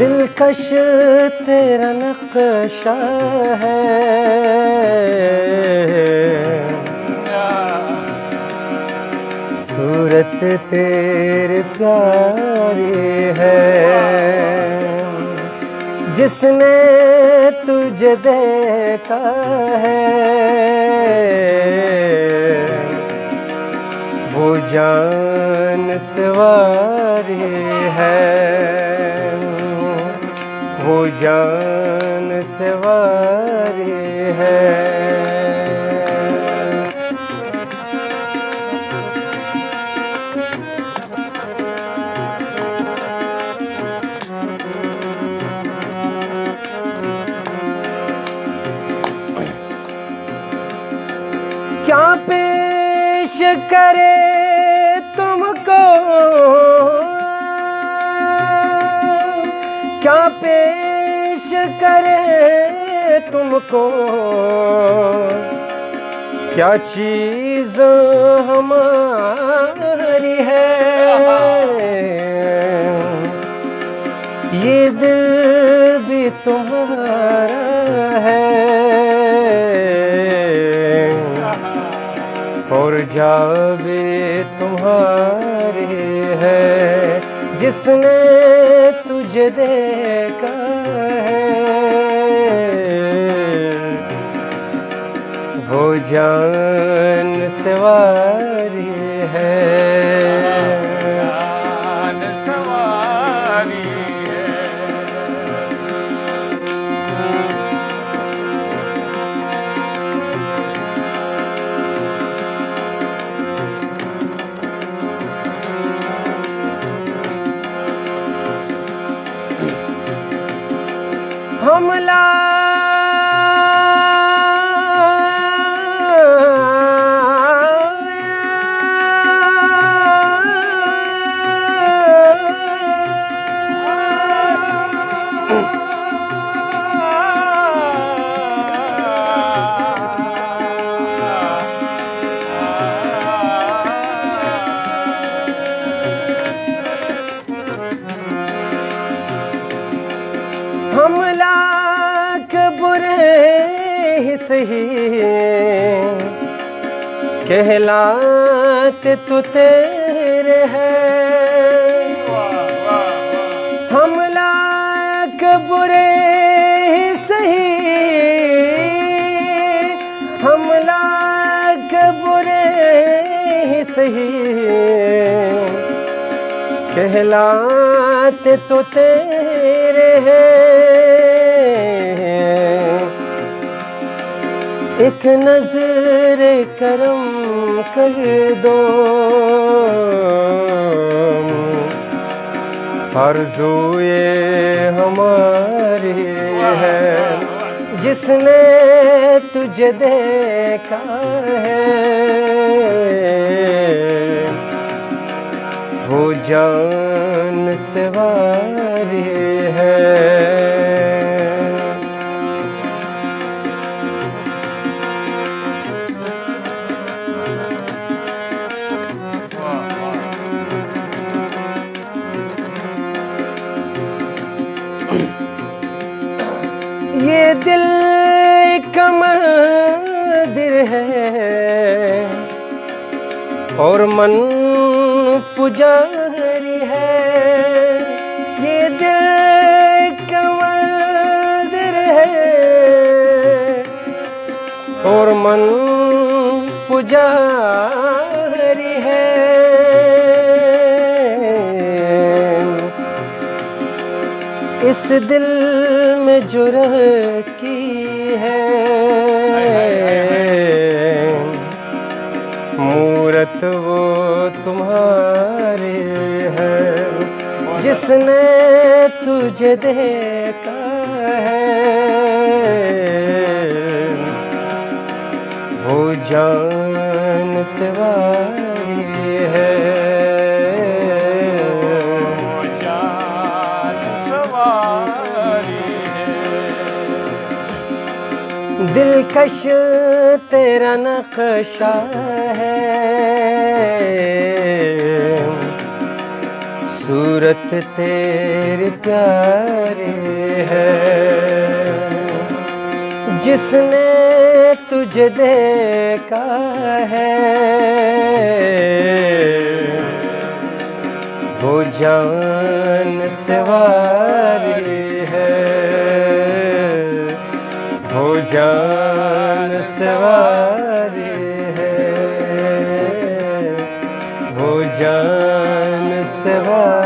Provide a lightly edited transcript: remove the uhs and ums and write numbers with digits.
दिलकश तेरा नक्शा है, सूरत तेरी प्यारी है। जिसने तुझे देखा है वो जान सवारी है, वो जान सवारी है। क्या पेश करे तुमको, क्या पेश करे तुमको, क्या चीज़ हमारी है। ये दिल भी तुम्हारा है और जा भी तुम्हारी है। जिसने तुझे देखा है वो जान सवारी है, जान सवारी है। हमला हमला के बुरे ही सही कहलाते तो तेरे हैं। हमला के बुरे ही सही, हमला के बुरे ही सही कहलाते तो तेरे हैं। एक नजर करम कर दो, आरज़ूए हमारी है। जिसने तुझे देखा है वो जान सवारी है। ये दिल का मंदिर है और मन पुजारी है। ये दिल का मंदिर है और मन पुजारी है। इस दिल में जो रखी है मूरत वो तुम्हारी है। जिसने तुझे देखा है वो जान सवारी है, वो जान सवारी है। दिलकश तेरा नक्शा है, सूरत तेरी प्यारी है। जिसने तुझे देखा है वो जान से वारी है, वो जान से वारी है, वो जान से वारी